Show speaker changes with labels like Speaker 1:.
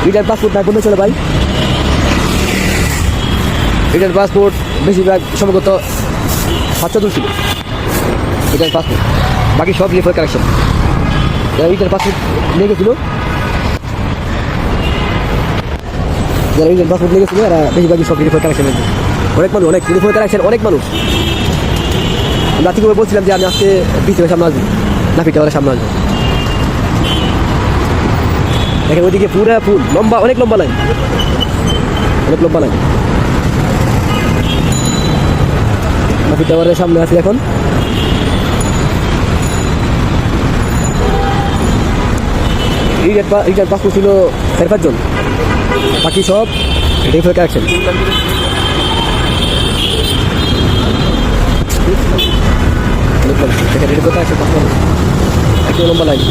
Speaker 1: Return passport না করলে চলে ভাই। রিটার্ন পাসপোর্ট বেশিরভাগ সম্ভবত 700 দূর ছিল রিটার্ন পাসপোর্ট, বাকি সব রিফার কালেকশন। যারা রিটার্ন পাসপোর্ট নিয়ে গেছিলো, যারা রিটার্ন পাসপোর্ট নিয়ে গেছিলো এরা বেশিরভাগই সব রিফার কালেকশন। অনেক মানুষ, অনেক রিফার কালেকশন, অনেক মানুষ। আমরা ঠিক করে বলছিলাম যে আমি আজকে বিচের সামনে আসবো, নাফি টাওয়ারের সামনে আসবো। দেখেন ওইদিকে পুরা ফুল, লম্বা, অনেক লম্বা লাইন, অনেক লম্বা লাইন। নাফি টাওয়ারের সামনে আছি এখন। রিটার্ন পাসপোর্ট ছিল 4-5 জন, বাকি সব রিফার কালেকশন। দেখেন এটা কোথায় আছে, পাসপোর্ট একটু লম্বা লাইন।